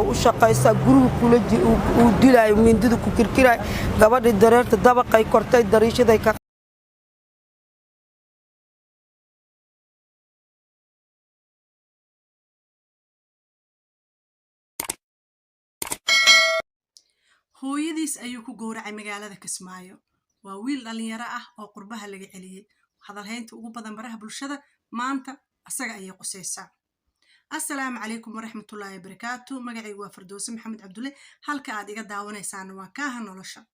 u shaqaysa guriga kula uu dilay mindida ku kirkiray gabadhii dareerta dabaqay kortay dariishaday ka hooyadiis ayuu ku gowracay magaalada Kismaayo waa wiil dhalinyaro ah oo qurbaha laga celiyay hadalhaynta ugu badan baraha bulshada maanta asaga ayay qusaysaa السلام عليكم ورحمة الله وبركاته مقعي وفردوس محمد عبدالله هالك عاد إيقا داوانيسان وكاها نولشا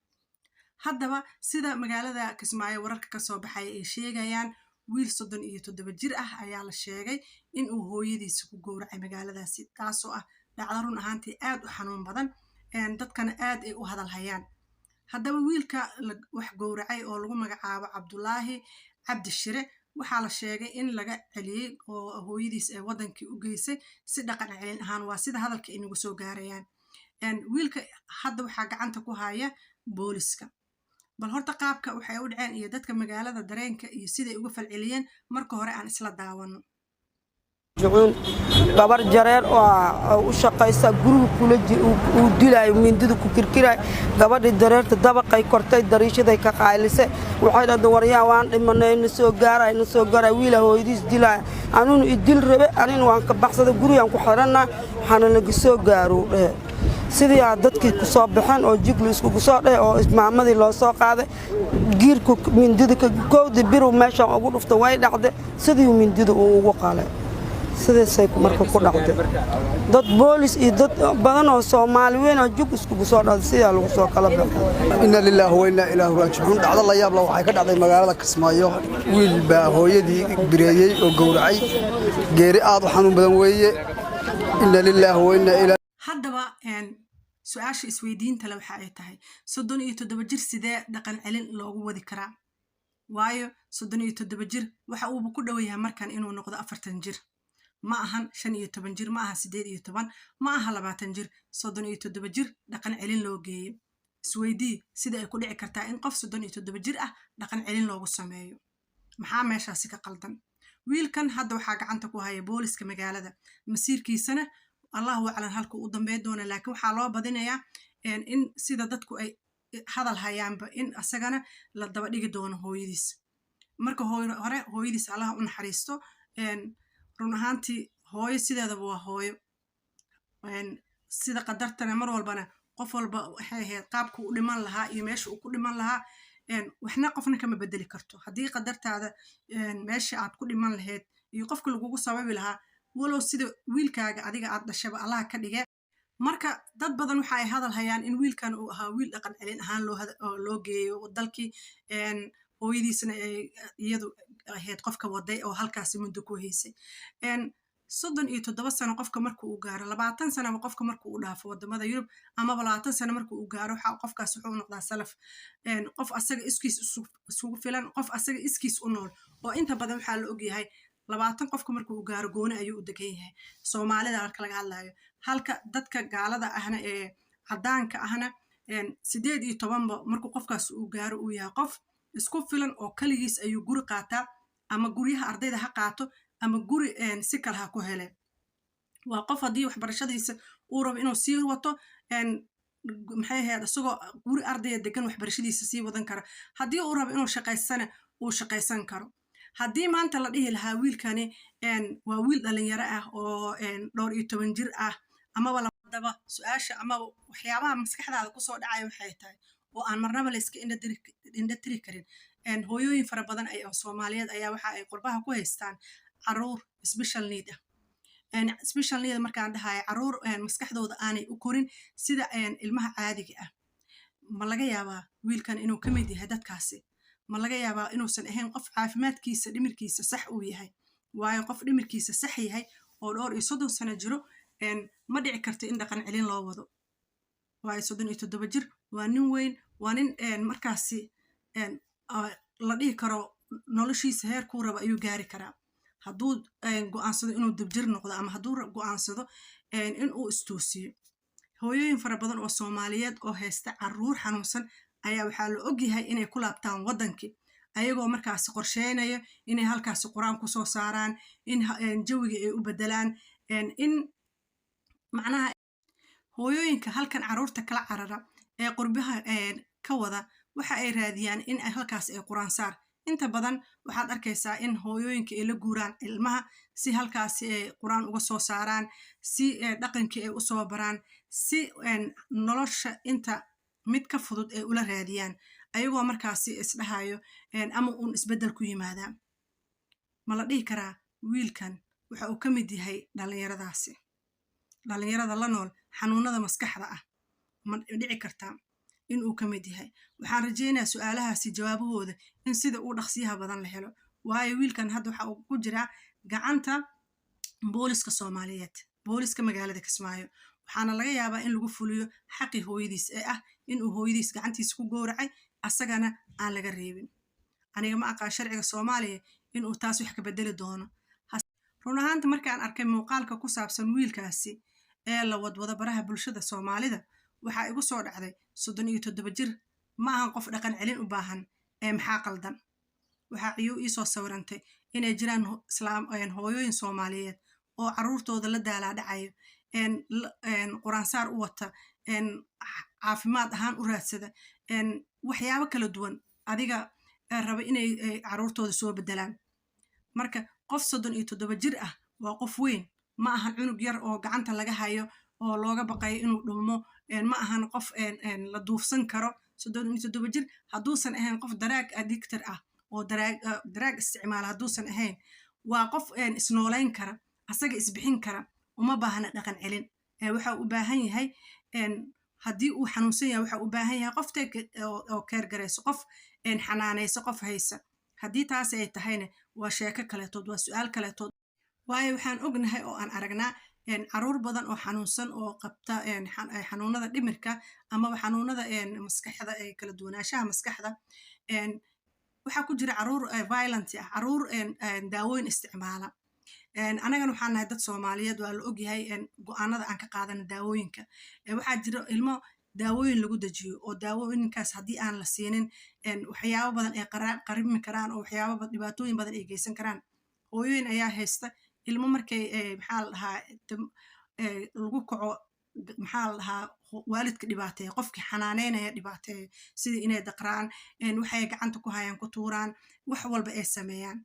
هادبا سيدا مقالة كسمايا ورارك كسوبحاي اي شيغايان ويل صدن iyo 7 jir ah ayaa la sheegay in uu hooyadiisa ku gowracay magaaladaasi taasoo ah dhacdo run ahaantii aad u xanuun badan dadkana aad ay u hadal hayaan hadaba wiilka wax gowracay oo lagu magacaabo Cabdulaahi Cabdi Shire waxaa la sheegay in laga celiyay oo hooyadiis ay wadankii u geysay si dhaqan celin ahaan waa sida hadalka inagu soo gaarayaan wiilka hadda waxaa gacanta ku haya booliska bal horta qaabka waxay u dhaceen iyo dadka magaalada dareenka iyo sida ay uga falceliyeen marka hore aan isla daawano gabar jareer oo u shaqaysa guriga kula uu dilay mindida ku kirkiray gabadhii dareerta dabaqay kortay dariishaday ka qaalisay waxay dhahday waryaa waan dhimanay soo gaaray wiila hooyadiis dilay anuu idil rabe anina waan ka baxsaday gurigan ku xiranna waxaana laga soo gaaro sidii dadkii ku soo baxeen oo jiglu isku soo dhahay oo ismaamadii loo soo qaaday giirku mindida ka koowdi biru meesha ugu dhuftay way dhacday sidii mindida uu ugu qalay sidaasay marka ku dhacday dad boolis iyo dad badan oo Soomaali weyn oo jug isku soo dhaday sida lagu soo kala baxay inna lillahi wa inna ilaahi raaji'uun dhacdo la yaab la waxay ka dhacday magaalada Kismaayo wiil baa hooyadii bireeyay oo gowracay geeri aad u xanuun badan weeye inna lillahi wa inna ilaahi haddaba su'aasha isweydiinta la waxa ay tahay 37 jir sidee dhaqan celin loogu wadi karaa waayo 37 jir waxa uu ku dhawayaa markan inuu noqdo 40 jir ma ahan 15 jir ma aha 18 ma aha 20 jir 37 jir dhaqan celin loo geeyay isweydii sida ay ku dhici kartaa in qof 37 jir ah dhaqan celin loogu sameeyo maxaa meeshaasi ka qaldan wiilkan hadda waxaa gacanta ku haya booliska magaalada masiirkiisana الله أعلم هلك ودمبي دونا لكن وحلا بدينا إن سيدا دتكو أي هذا الهيام بإن أسجنا للدبا ديجي دون هويديس مركو هويديس الله ونحرسته إن رونهانتي هوي سيدا دبوا هوي إن سيدا قدرتنا مر والبنا قفل هي قابكو لمن لها يمشي وكل من لها إن وإحنا قفنا كم بدل كرتو هدي قدرت هذا إن ماشي عاد كل من لهاد يقف كل جوجو صواب لها ولو sida wiilkaaga adiga aad dhashaba Allah ka dhigay marka dad badan waxa ay hadal hayaan in wiilkan uu ahaa wiil dhaqan celin ahaan loo geeyo dalkii hooyadiisna iyadu ahayd qofka waday oo halkaas muddo ku haysay 37 sano qofka markuu u gaaro 20 sano qofka markuu u dhaafo wadamada Yurub ama 20 sano markuu u gaaro waxa qofkaas wuxuu noqdaa salaf qof asaga iskiis isugu filan qof asaga iskiis u nool oo inta badan waxa la og yahay 20 qofka markuu gaaro gooni ayuu u degan yahay Soomaalida halka laga hadlayo halka dadka gaalada ahna ee cadaanka ahna 18 markuu qofkaas uu gaaro uu yahay qof isku filan oo kaligiis ayuu guri qaataa ama guriyaha ardayda ha qaato ama guri si kale ha ku hele waa qof hadii waxbarashadiisa uu rabo inuu sii wato maxay ahayd asagoo guri ardayda degan waxbarashadiisa sii wadan kara hadii uu rabo inuu shaqeysana uu shaqeysan karo haddii maanta la dhihi lahaa wiilkani waa wiil dhalinyaro ah oo 12 jir ah ama wala daba su'aasha ama waxyaabaha maskaxdaada ku soo dhacay waxay tahay oo aan marnaba la iska indha tiri karin hooyooyin fara badan ay Soomaaliyeed ayaa waxa ay qurbaha ku haystaan caruur special need ah special need markaan dhahay caruur maskaxdooda aanay u korin sida ilmaha caadiga ah ma laga yaabaa wiilkan inuu ka mid yahay dadkaasi ma laga yaabaa inuusan ahayn qof caafimaadkiisa dhimirkiisa sax uu yahay waayo qof dhimirkiisa sax yahay oo 30 sano jiro ma dhici karto in dhaqan celin loo wado waayo 37 jir waa nin weyn waa nin markaasi la dhihi karo noloshiisa heer ku raba ayuu gaari karaa hadduu go'aansado inuu dibjir noqdo ama hadduu go'aansado in uu istoosiyo hooyooyin fara badan oo Soomaaliyeed oo haysta caruur xanuunsan ayaa waxaa la og yahay inay ku laabtaan wadankii ayagoo markaas qorsheynaya inay halkaas quraan ku soo saaraan in jawiga ay u bedelaan in macnaha hooyooyinka halkan caruurta kala carara ee qurbaha ka wada waxa ay raadiyaan in ay halkaas ay quraan saar inta badan waxaad arkaysaa in hooyooyinka ay la guuraan ilmaha si halkaasi ay quraan uga soo saaraan si dhaqankii ay u soo baraan si nolosha inta mid ka fudud ay ula raadiyaan ayagoo markaasi isdhahayo ama uun isbeddel ku yimaadaa ma la dhihi karaa wiilkan waxa uu ka mid yahay dhallinyaradaasi dhallinyarada la nool xanuunada maskaxda ah ma dhici kartaa in uu ka mid yahay waxaan rajaynayaa su'aalahaasi jawaabahooda in sida uu dhaqsiyaha badan la helo waayo wiilkan hadda waxa uu ku jiraa gacanta booliska Soomaaliyeed booliska magaalada Kismaayo waxaana laga yaabaa in lagu fuliyo xaqi hooyadiis ee ah in uu hooyadiis gacantiisa ku gowracay asagana aan laga reebin aniga ma aqaan sharciga Soomaaliya in uu taas wax ka bedeli doono run ahaantii markaan arkay muuqaalka ku saabsan wiilkaasi ee la wadwada baraha bulshada Soomaalida waxaa igu soo dhacday 37 jir ma ahan qof dhaqan celin u baahan ee maxaa qaldan waxa ayuu ii soo sawirantay inay jiraan hooyooyin Soomaaliyeed oo caruurtooda la daalaadhacayo quraan saar u wata caafimaad ahaan u raadsada waxyaabo kala duwan adiga raba inay caruurtooda soo bedelaan marka qof 37 jir ah waa qof weyn ma ahan cunug yar oo gacanta laga hayo oo looga baqayo inuu dhumo ma ahan qof la duufsan karo 37 jir hadduusan ahayn qof daraag addictor ah oo daraag isticmaala hadduusan ahayn waa qof isnoolayn kara asaga isbixin kara uma baahna dhaqan celin waxa u baahan yahay haddii uu xanuunsan yahay waxa u baahan yahay qof oo keer garayso qof xanaanayso qof haysa haddii taas ay tahayna waa sheeko kaleetood waa su'aal kaleetood waayo waxaan ognahay oo aan aragnaa caruur badan oo xanuunsan oo qabta xanuunada dhimirka amaba xanuunada maskaxda ee kala duwanaanshaha maskaxda waxaa ku jira caruur violent ah caruur daawooyin isticmaala anagana waxaan nahay dad Soomaaliyeed waa la ogyahay go'aanada aan ka qaadano daawooyinka waxaa jira ilmo daawooyin lagu dajiyo oo daawooyinkaas haddii aan la siinin waxyaabo badan ay qarimi karaan oo waxyaabo dhibaatooyin badan ay geysan karaan hooyooyin ayaa haysta ilmo markay maxaa la dhahaa lagu kaco maxaa la dhahaa waalidka dhibaateeya qofkii xanaaneynaya dhibaateeya sidii inay daqraan waxay gacanta ku hayaan ku tuuraan wax walba ay sameeyaan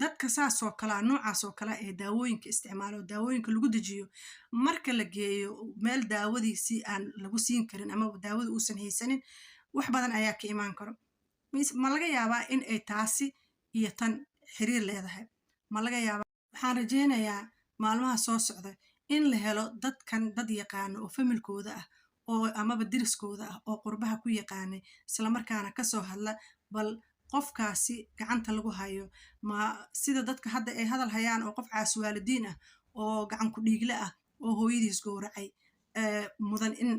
dadka saasoo kala noocaasoo kale ee daawooyinka isticmaalo daawooyinka lagu dejiyo marka la geeyo meel daawadiisii aan lagu siin karin ama daawada uusan haysanin wax badan ayaa ka imaan karo ma laga yaabaa in ay taasi iyo tan xiriir leedahay ma laga yaabaa waxaan rajaynayaa maalmaha soo socda in la helo dadkan dad yaqaano oo familkooda ah oo amaba deriskooda ah oo qurbaha ku yaqaanay islamarkaana kasoo hadla bal qofkaasi gacanta lagu hayo ma sida dadka hadda ay hadal hayaan oo qof caas waalidiin ah oo gacan ku dhiigle ah oo hooyadiis gowracay mudan in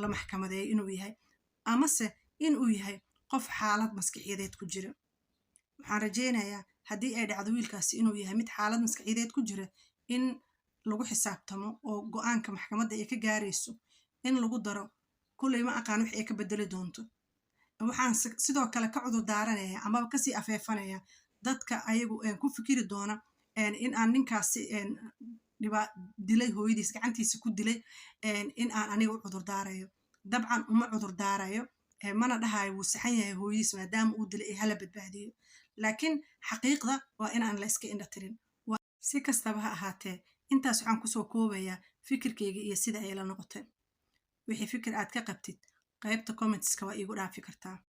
la maxkamadeeyo inuu yahay amase inuu yahay qof xaalad maskaxiyadeed ku jira waxaan rajaynayaa haddii ay dhacdo wiilkaasi inuu yahay mid xaalad maskaxiyadeed ku jira in lagu xisaabtamo oo go'aanka maxkamadda ay ka gaarayso in lagu daro kulley ma aqaan wax ay ka bedeli doonto waxaan sidoo kale ka cudur daaranaya amaba kasii afeefanaya dadka ayagu ku fikiri doona in aan ninkaasi dilay hooyadiis gacantiisa ku dilay in aan aniga u cudur daarayo dabcan uma cudur daarayo mana dhahayo wuu saxan yahay hooyadiis maadaama uu dilay ee hala badbaadiyo laakiin xaqiiqda waa inaan la iska indha tirin si kastaba ha ahaatee intaas waxaan kusoo koobayaa fikirkayga iyo sida ay la noqotay wixii fikir aad ka qabtid qaybta commentska waa iigu dhaafi kartaa